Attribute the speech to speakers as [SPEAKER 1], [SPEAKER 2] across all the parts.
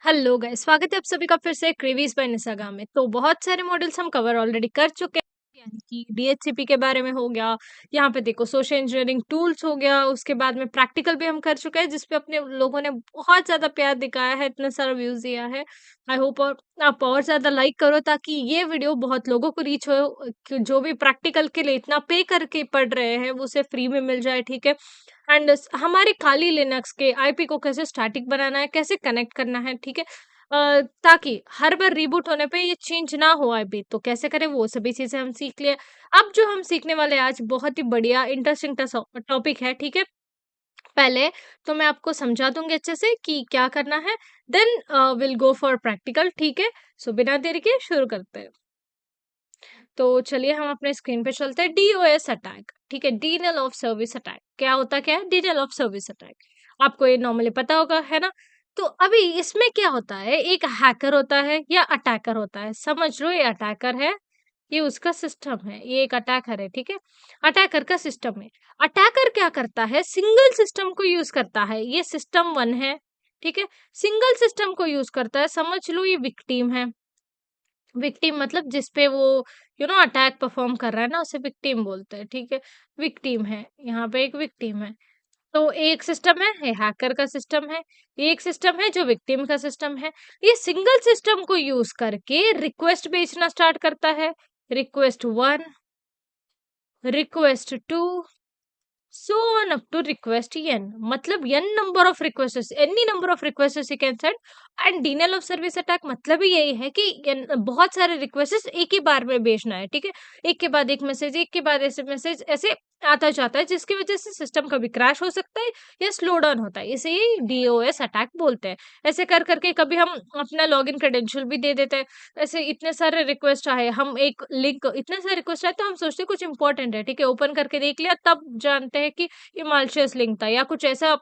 [SPEAKER 1] Hello guys, स्वागत है आप सभी का फिर से क्रेवीज बाय निसागा में। तो बहुत सारे मॉडल्स हम कवर ऑलरेडी कर चुके हैं, यानी कि डीएचसीपी के बारे में हो गया। यहाँ पे देखो सोशल इंजीनियरिंग टूल्स हो गया, उसके बाद में प्रैक्टिकल भी हम कर चुके हैं जिसपे अपने लोगों ने बहुत ज्यादा प्यार दिखाया है, इतना सारा व्यूज दिया है। आई होप और आप और ज्यादा लाइक करो ताकि ये वीडियो बहुत लोगों को रीच हो, कि जो भी प्रैक्टिकल के लिए इतना पे करके पढ़ रहे हैं वो उसे फ्री में मिल जाए, ठीक है। एंड हमारे खाली लिनक्स के आईपी को कैसे स्टैटिक बनाना है, कैसे कनेक्ट करना है, ठीक है। ताकि हर बार रिबूट होने पे ये चेंज ना हो आईपी, तो कैसे करें वो सभी चीजें हम सीख लिए। अब जो हम सीखने वाले हैं आज बहुत ही बढ़िया इंटरेस्टिंग टॉपिक है, ठीक है। पहले तो मैं आपको समझा दूंगी अच्छे से कि क्या करना है, then will go for practical, ठीक है। सो बिना देरी के शुरू करते हैं। तो चलिए हम अपने स्क्रीन पे चलते हैं। डीओएस अटैक, ठीक है, डिनाइल ऑफ सर्विस अटैक क्या है, डिनाइल ऑफ सर्विस अटैक। आपको ये नॉर्मली पता होगा, है ना। तो अभी इसमें क्या होता है, एक हैकर होता है या अटैकर होता है, समझ लो ये अटैकर है, ये उसका सिस्टम है, ये एक अटैकर है, ठीक है। अटैकर का सिस्टम है। अटैकर क्या करता है, सिंगल सिस्टम को यूज करता है, ये सिस्टम वन है, ठीक है। सिंगल सिस्टम को यूज करता है, समझ लो ये विक्टिम है। विक्टिम मतलब जिसपे वो अटैक परफॉर्म कर रहा है ना, उसे विक्टिम बोलते हैं, ठीक है। विक्टिम है, यहाँ पे एक विक्टिम है। तो एक सिस्टम है, ये हैकर का सिस्टम है। एक सिस्टम है जो विक्टिम का सिस्टम है। ये सिंगल सिस्टम को यूज करके रिक्वेस्ट भेजना स्टार्ट करता है। Request one, request two, so on up to request n, मतलब n number of requests, any number of requests you can send। and denial of service attack मतलब ही यही है कि बहुत सारे रिक्वेस्ट एक ही बार में भेजना है, ठीक है। एक के बाद एक मैसेज, एक के बाद ऐसे मैसेज, ऐसे आता जाता है, जिसकी वजह से सिस्टम कभी क्रैश हो सकता है या स्लो डाउन होता है, इसे ही डीओएस अटैक बोलते हैं। ऐसे कर करके कभी हम अपना लॉगिन क्रेडेंशियल भी दे देते हैं। ऐसे इतने सारे रिक्वेस्ट आए, हम एक लिंक, इतने सारे रिक्वेस्ट आए तो हम सोचते हैं कुछ इंपॉर्टेंट है, ठीक है, ओपन करके देख लिया, तब जानते हैं कि ये मालिशियस लिंक था या कुछ ऐसा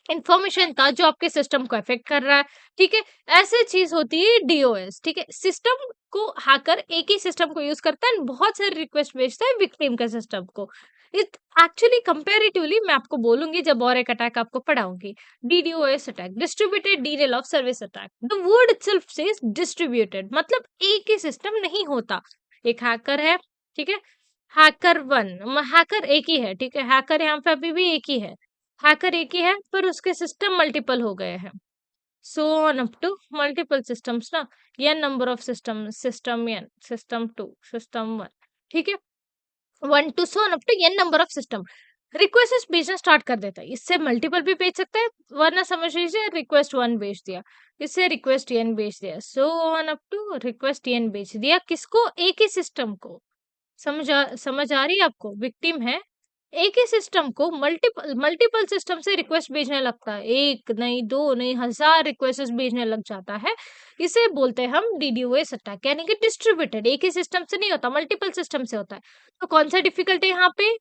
[SPEAKER 1] इंफॉर्मेशन था जो आपके सिस्टम को अफेक्ट कर रहा है, ठीक है। ऐसे चीज होती है डीओएस, ठीक है। सिस्टम को हैकर एक ही सिस्टम को यूज करता है, बहुत सारे रिक्वेस्ट भेजता है विक्टिम के सिस्टम को। इट एक्चुअली कंपैरेटिवली मैं आपको बोलूंगी जब और एक अटैक आपको पढ़ाऊंगी। DDoS attack, distributed denial of service attack. The word itself says distributed, मतलब एक ही सिस्टम नहीं होता। एक हैकर है, ठीक है। हैकर वन, हैकर एक ही है, ठीक है। हैकर यहाँ पे अभी भी एक ही है। हैकर एक ही है पर उसके सिस्टम मल्टीपल हो गए हैं। So on up to multiple systems ना, n number of system, system n, system two, system one, ठीक है। One two so on up to n number of system. Request भेजना स्टार्ट कर देता है, इससे मल्टीपल भी भेज सकता है, वरना समझ लीजिए रिक्वेस्ट वन भेज दिया, इससे रिक्वेस्ट एन भेज दिया, so on up to request N भेज दिया, किसको, एक ही सिस्टम को। समझ आ रही है आपको, विक्टिम है, एक ही सिस्टम को मल्टीपल मल्टीपल सिस्टम से रिक्वेस्ट भेजने लगता है, एक नहीं, दो नहीं, हजार रिक्वेस्ट भेजने लग जाता है। इसे बोलते हैं हम डीडीओएस अटैक, यानी कि डिस्ट्रीब्यूटेड, एक ही सिस्टम से नहीं होता, मल्टीपल सिस्टम से होता है। तो कौन सा डिफिकल्ट है यहाँ पे,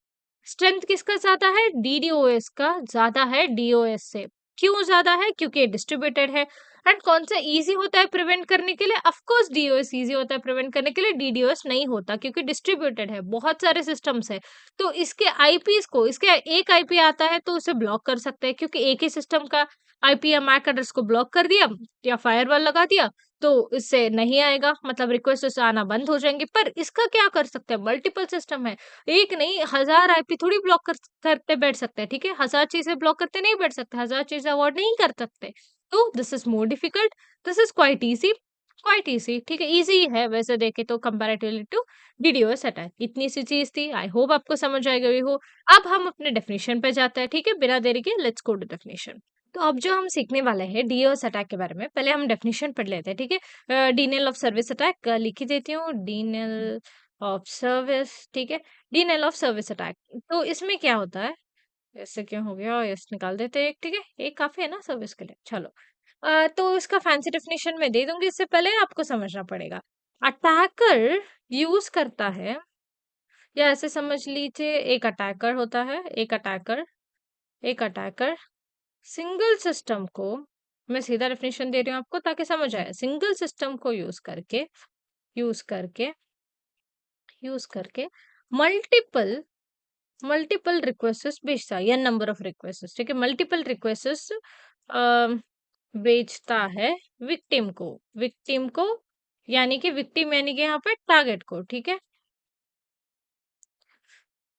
[SPEAKER 1] स्ट्रेंथ किसका ज्यादा है, डीडीओएस का ज्यादा है डीओएस से। क्यों ज्यादा है, क्योंकि डिस्ट्रीब्यूटेड है। एंड कौन सा इजी होता है प्रिवेंट करने के लिए, ऑफ कोर्स डीओएस इजी होता है प्रिवेंट करने के लिए, डीडीओएस नहीं होता क्योंकि डिस्ट्रीब्यूटेड है, बहुत सारे सिस्टम्स है। तो इसके आईपीस को, इसके एक आईपी आता है तो उसे ब्लॉक कर सकते हैं, क्योंकि एक ही सिस्टम का आईपी या मैक एड्रेस को ब्लॉक कर दिया या फायरवॉल लगा दिया तो इससे नहीं आएगा, मतलब रिक्वेस्ट से आना बंद हो जाएंगे। पर इसका क्या कर सकते हैं, मल्टीपल सिस्टम है, एक नहीं हजार आईपी थोड़ी ब्लॉक करते बैठ सकते हैं, ठीक है। हजार चीजें ब्लॉक करते नहीं बैठ सकते, हजार चीजें अवॉइड नहीं कर सकते। तो this is more difficult, this is quite easy, quite easy, ठीक है, इजी है वैसे देखे तो कंपैरेटिवली टू डीडीओएस अटैक। इतनी सी चीज थी, आई होप आपको समझ आ गई हो। अब हम अपने डेफिनेशन पे जाते हैं, ठीक है, बिना देरी के लेट्स गो टू डेफिनेशन। तो अब जो हम सीखने वाले हैं डीओएस अटैक के बारे में, पहले हम डेफिनेशन पढ़ लेते हैं, ठीक है। डिनाइल ऑफ सर्विस अटैक लिख ही देती हूँ, डिनाइल ऑफ सर्विस, ठीक है। डिनाइल ऑफ सर्विस अटैक, तो इसमें क्या होता है, ऐसे क्यों हो गया, यस निकाल देते हैं एक, ठीक है, एक काफी है ना सर्विस के लिए, चलो। तो इसका फैंसी डेफिनेशन मैं दे दूंगी, इससे पहले आपको समझना पड़ेगा। अटैकर यूज करता है, या ऐसे समझ लीजिए एक अटैकर होता है, एक अटैकर सिंगल सिस्टम को, मैं सीधा डेफिनेशन दे रही हूँ आपको ताकि समझ आए, सिंगल सिस्टम को यूज करके यूज करके मल्टीपल मल्टीपल रिक्वेस्ट भेजता है, या नंबर ऑफ रिक्वेस्ट, ठीक है, मल्टीपल रिक्वेस्ट बेचता है विक्टिम को यानी कि विक्टिम यानी कि यहाँ पे टारगेट को, ठीक है।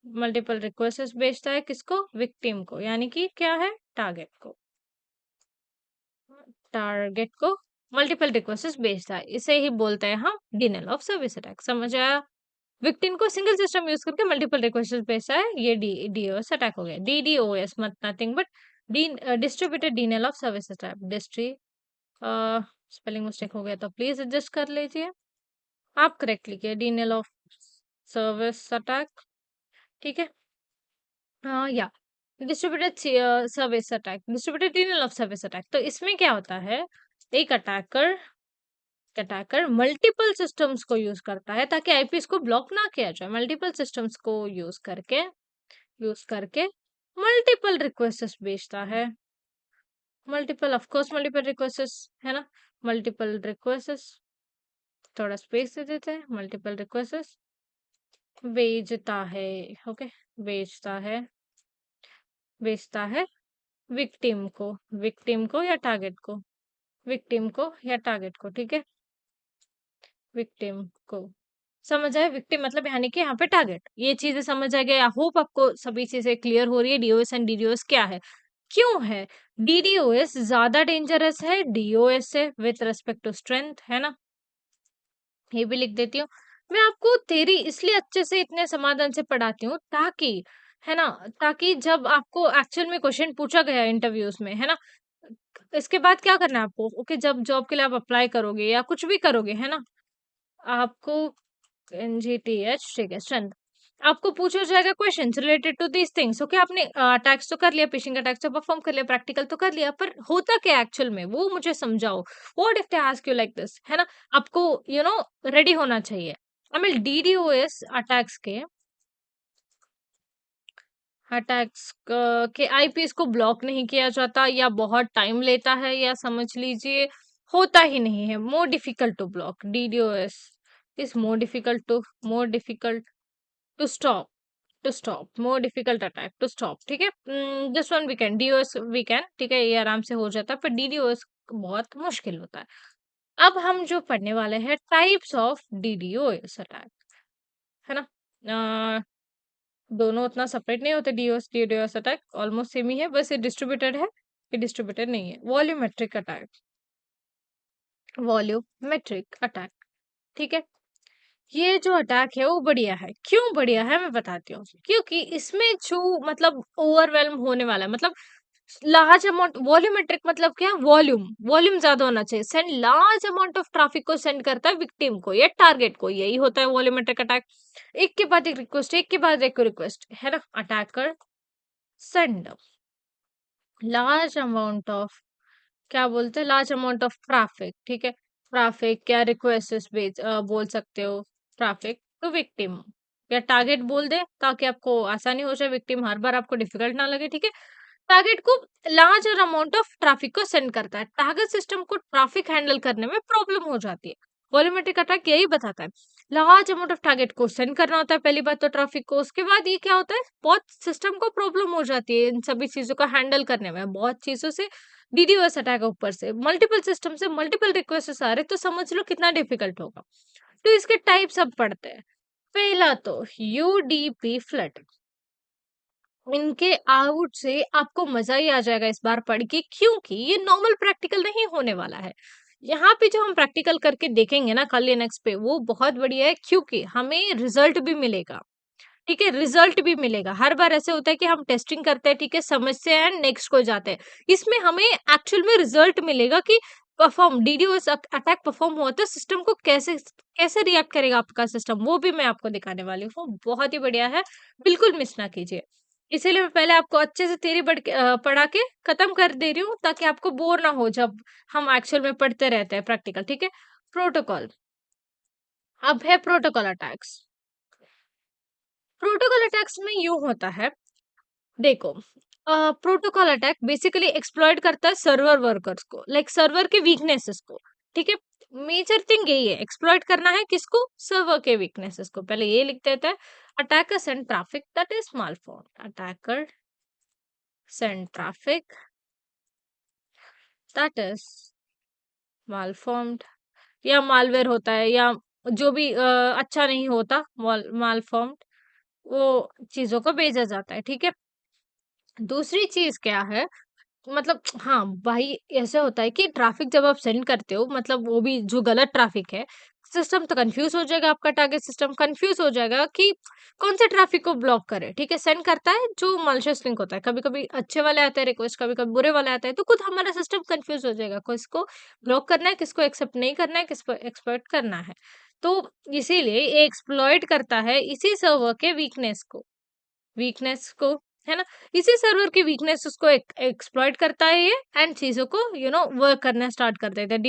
[SPEAKER 1] मल्टीपल रिक्वेस्ट बेचता है किसको? विक्टिम को, यानी कि क्या है? टारगेट को। टारगेट को मल्टीपल रिक्वेस्ट बेचता है, इसे ही बोलते हैं हम डिनायल ऑफ सर्विस अटैक। समझ आया? विक्टिम को सिंगल सिस्टम यूज करके मल्टीपल रिक्वेस्ट भेजा है, ये डीओएस अटैक हो गया। डीडीओएस मत nothing but distributed denial of service attack. डिस्ट्री स्पेलिंग मिस्टेक हो गया तो प्लीज एडजस्ट कर लीजिए। आप करेक्ट लिखिए, डिनायल ऑफ सर्विस अटैक, ठीक है। हाँ या distributed service attack, distributed denial of service attack. तो इसमें क्या होता है, एक अटैकर अटैकर मल्टीपल सिस्टम्स को यूज करता है ताकि आईपीएस को ब्लॉक ना किया जाए। मल्टीपल सिस्टम्स को यूज करके मल्टीपल रिक्वेस्ट भेजता है। Multiple of course multiple request है ना, मल्टीपल रिक्वेस्ट, थोड़ा स्पेस दे देते हैं, मल्टीपल रिक्वेस्ट भेजता है। ओके, भेजता है भेजता है विक्टिम को या टारगेट को, विक्टिम को या टारगेट को, ठीक है। विक्टिम को समझ आए, विक्टिम मतलब यानी कि यहाँ पे टारगेट, ये चीजें समझ आ गई। आई होप आपको सभी चीजें क्लियर हो रही है। डीओएस एंड डीडीओएस क्या है, क्यों है डीडीओएस ज्यादा डेंजरस है डीओएस से विथ रेस्पेक्ट टू स्ट्रेंथ, है ना। ये भी लिख देती हूँ। मैं आपको थ्योरी इसलिए अच्छे से इतने समाधान से पढ़ाती हूँ ताकि, है ना, ताकि जब आपको एक्चुअल में क्वेश्चन पूछा गया इंटरव्यूज में, है ना, इसके बाद क्या करना है आपको, ओके, जब जॉब के लिए आप अप्लाई करोगे या कुछ भी करोगे, है ना, आपको एनजीटीएच, ठीक है, स्ट्रेंथ, आपको पूछा जाएगा questions related to these things. Okay, आपने अटैक्स तो कर लिया, फिशिंग अटैक्स तो परफॉर्म कर लिया, प्रैक्टिकल तो कर लिया, पर होता क्या एक्चुअल में वो मुझे समझाओ। What if they ask you like this, है ना, आपको रेडी होना चाहिए। आई मीन डीडीओएस अटैक्स के आईपीएस को ब्लॉक नहीं किया जाता, या बहुत टाइम लेता है, या समझ लीजिए होता ही नहीं है, more difficult to block. DDoS is more difficult to stop more difficult attack to stop, ठीक है। This one we can, DoS we can, ठीक है, ये आराम से हो जाता है, पर डीडीओएस बहुत मुश्किल होता है। अब हम जो पढ़ने वाले हैं टाइप्स ऑफ डीडीओएस अटैक, है ना। अ, दोनों उतना सेपरेट नहीं होते, DoS DDoS attack almost same ही है, बस ये डिस्ट्रीब्यूटेड है, ये डिस्ट्रीब्यूटेड नहीं है। वॉल्यूमेट्रिक अटैक, ठीक है। ये जो अटैक है वो बढ़िया है। क्यों बढ़िया है मैं बताती हूँ। क्योंकि इसमें जो मतलब ओवरवेल्म होने वाला है, मतलब लार्ज अमाउंट, वॉल्यूमेट्रिक मतलब क्या, वॉल्यूम वॉल्यूम ज्यादा होना चाहिए, send large amount of traffic को सेंड करता है विक्टिम को या टारगेट को, यही होता है वॉल्यूमेट्रिक अटैक। एक के बाद एक रिक्वेस्ट, एक के बाद एक रिक्वेस्ट, है ना। Attacker send large amount of, क्या बोलते हैं, लार्ज अमाउंट ऑफ ट्रैफिक, ठीक है। ट्रैफिक क्या रिक्वेस्ट बोल सकते हो, ट्रैफिक टू विक्टिम या टारगेट बोल दे ताकि आपको आसानी हो जाए, विक्टिम हर बार आपको डिफिकल्ट ना लगे, ठीक है। टारगेट को लार्ज अमाउंट ऑफ ट्रैफिक को सेंड करता है, टारगेट सिस्टम को ट्रैफिक हैंडल करने में प्रॉब्लम हो जाती है। वॉल्यूमेट्रिक अटैक यही बताता है, लार्ज अमाउंट ऑफ टारगेट को सेंड करना होता है पहली बात तो ट्रैफिक को, उसके बाद ये क्या होता है, बहुत सिस्टम को प्रॉब्लम हो जाती है इन सभी चीजों को हैंडल करने में, बहुत चीजों से डीडीओएस अटैक ऊपर से मल्टीपल सिस्टम से मल्टीपल रिक्वेस्ट आ रहे, तो समझ लो कितना डिफिकल्ट होगा। तो इसके टाइप्स अब पढ़ते हैं। पहला तो यूडीपी फ्लड, इनके आउट से आपको मजा ही आ जाएगा इस बार पढ़ के, क्योंकि ये नॉर्मल प्रैक्टिकल नहीं होने वाला है। यहाँ पे जो हम प्रैक्टिकल करके देखेंगे ना कल या नेक्स्ट पे, वो बहुत बढ़िया है, क्योंकि हमें रिजल्ट भी मिलेगा, ठीक है, रिजल्ट भी मिलेगा। हर बार ऐसे होता है कि हम टेस्टिंग करते हैं, ठीक है, समझते हैं, नेक्स्ट को जाते हैं, इसमें हमें एक्चुअल में रिजल्ट मिलेगा कि परफॉर्म डीडीओएस अटैक परफॉर्म हुआ तो सिस्टम को कैसे कैसे रिएक्ट करेगा आपका सिस्टम, वो भी मैं आपको दिखाने वाली हूँ। बहुत ही बढ़िया है, बिल्कुल मिस ना कीजिए। इसीलिए मैं पहले आपको अच्छे से थ्योरी पढ़ा के खत्म कर दे रही हूँ ताकि आपको बोर ना हो जब हम एक्चुअल में पढ़ते रहते हैं प्रैक्टिकल, ठीक है। प्रोटोकॉल, अब है प्रोटोकॉल अटैक्स। प्रोटोकॉल अटैक्स में यूं होता है, देखो, प्रोटोकॉल अटैक बेसिकली एक्सप्लॉइट करता है सर्वर वर्कर्स को, लाइक सर्वर के वीकनेसेस को, ठीक है। मेजर थिंग यही है, एक्सप्लॉइट करना है किसको, सर्वर के वीकनेसेस को। पहले ये लिख देता है, attacker send traffic that is small font, attacker send traffic that is malformed, या मालवेयर होता है, या जो भी अच्छा नहीं होता, मालफॉर्म्ड, वो चीजों को भेजा जाता है, ठीक है। दूसरी चीज क्या है, मतलब हाँ भाई, ऐसे होता है कि ट्रैफिक जब आप सेंड करते हो, मतलब वो भी जो गलत ट्रैफिक है, सिस्टम तो कंफ्यूज हो जाएगा, आपका टारगेट सिस्टम कंफ्यूज हो जाएगा कि कौन से ट्रैफिक को ब्लॉक करे, ठीक है। सेंड करता है जो मालिशियस लिंक होता है, कभी कभी अच्छे वाले आते हैं रिक्वेस्ट, कभी कभी बुरे वाले आते हैं, तो खुद हमारा सिस्टम कंफ्यूज हो जाएगा, किसको ब्लॉक करना है, किसको एक्सेप्ट नहीं करना है, किसको एक्सपर्ट करना है। तो इसीलिए ये एक्सप्लॉइट करता है इसी सर्वर के वीकनेस को, है ना। इसी सर्वर की वीकनेस उसको एक्सप्लॉइट करता है ये, एंड चीजों को वर्क करना स्टार्ट कर देता है,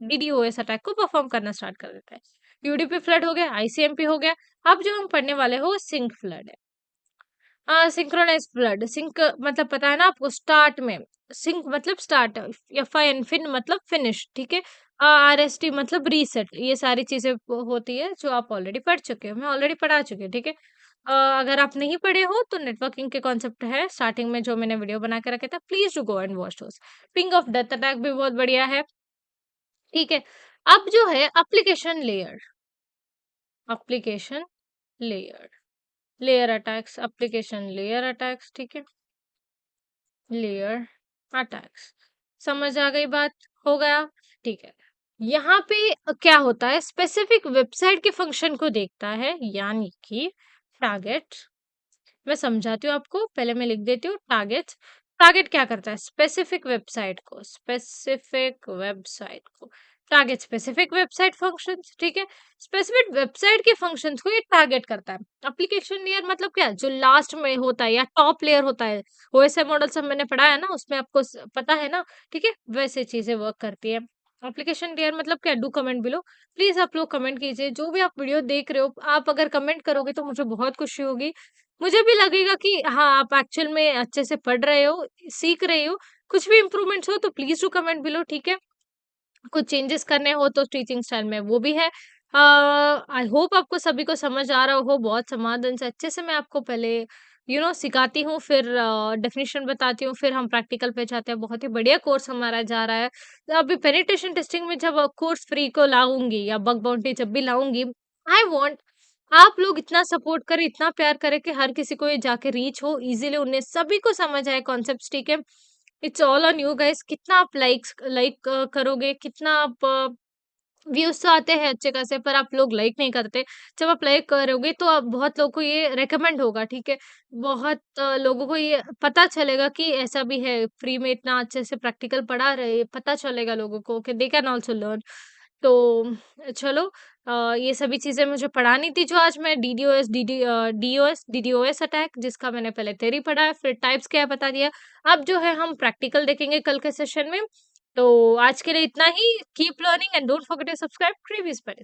[SPEAKER 1] डीडीओएस अटैक को परफॉर्म करना स्टार्ट कर देता है। यूडीपी फ्लड हो गया, आईसीएमपी हो गया। अब जो हम पढ़ने वाले हो सिंक फ्लड है। सिंक्रोनाइज फ्लड, सिंक मतलब पता है ना आपको, स्टार्ट में, सिंक मतलब start, F I N, FIN मतलब फिनिश, ठीक है। आर एस टी मतलब रीसेट, ये सारी चीजें होती है जो आप ऑलरेडी पढ़ चुके हो, मैं ऑलरेडी पढ़ा चुकी हूँ, ठीक है। अगर आप नहीं पढ़े हो तो नेटवर्किंग के कॉन्सेप्ट है स्टार्टिंग में जो मैंने वीडियो बना के रखे था, please do go and watch those. Ping of death attack भी बहुत बढ़िया है, ठीक है। अब जो है application layer layer attacks, application layer attacks, ठीक है। लेयर अटैक्स, समझ आ गई बात, हो गया, ठीक है। यहाँ पे क्या होता है, स्पेसिफिक वेबसाइट के फंक्शन को देखता है, यानी कि टारगेट, मैं समझाती हूँ आपको, पहले मैं लिख देती हूँ टारगेट। टारगेट क्या करता है, स्पेसिफिक वेबसाइट को टारगेट, स्पेसिफिक वेबसाइट फंक्शंस, ठीक है। स्पेसिफिक वेबसाइट के फंक्शंस को ये टारगेट करता है। एप्लीकेशन लेयर मतलब क्या, जो लास्ट में होता है या टॉप लेयर होता है, ओएसआई मॉडल सब मैंने पढ़ा है ना, उसमें आपको पता है ना, ठीक है, वैसे चीजें वर्क करती है। एप्लीकेशन लेयर मतलब क्या, डू कमेंट बिलो, प्लीज आप लोग कमेंट कीजिए, जो भी आप वीडियो देख रहे हो, आप अगर कमेंट करोगे तो मुझे बहुत खुशी होगी, मुझे भी लगेगा कि हाँ, आप एक्चुअल में अच्छे से पढ़ रहे हो, सीख रहे हो। कुछ भी इम्प्रूवमेंट्स हो तो प्लीज टू कमेंट बिलो, ठीक है। कुछ चेंजेस करने हो तो टीचिंग स्टाइल में वो भी है। आई होप आपको सभी को समझ आ रहा हो, बहुत समाधान से अच्छे से मैं आपको पहले सिखाती हूँ, फिर डेफिनेशन बताती हूँ, फिर हम प्रैक्टिकल पे जाते हैं। बहुत ही बढ़िया कोर्स हमारा जा रहा है। तो अभी पेनिट्रेशन टेस्टिंग में जब कोर्स फ्री को लाऊंगी या बग बाउंटी जब भी लाऊंगी, आई वांट आप लोग इतना सपोर्ट करें, इतना प्यार करें कि हर किसी को ये जाके रीच हो इजीली, उन्हें सभी को समझ आए कॉन्सेप्ट्स, ठीक है। It's all on you guys, कितना आप लाइक करोगे, कितना आप व्यूज तो आते हैं अच्छे खासे, पर आप लोग लाइक नहीं करते। जब आप लाइक करोगे तो आप बहुत लोगों को ये रेकमेंड होगा, ठीक है। बहुत लोगों को ये पता चलेगा कि ऐसा भी है, फ्री में इतना अच्छे से प्रैक्टिकल पढ़ा रहे, पता चलेगा लोगों को कि दे कैन ऑल्सो लर्न। तो चलो, ये सभी चीजें मुझे पढ़ानी थी, जो आज मैं डीडीओएस अटैक, जिसका मैंने पहले थ्योरी पढ़ा है, फिर टाइप्स क्या है बता दिया। अब जो है हम प्रैक्टिकल देखेंगे कल के सेशन में। तो आज के लिए इतना ही। Keep learning and don't forget to subscribe Trivious पर।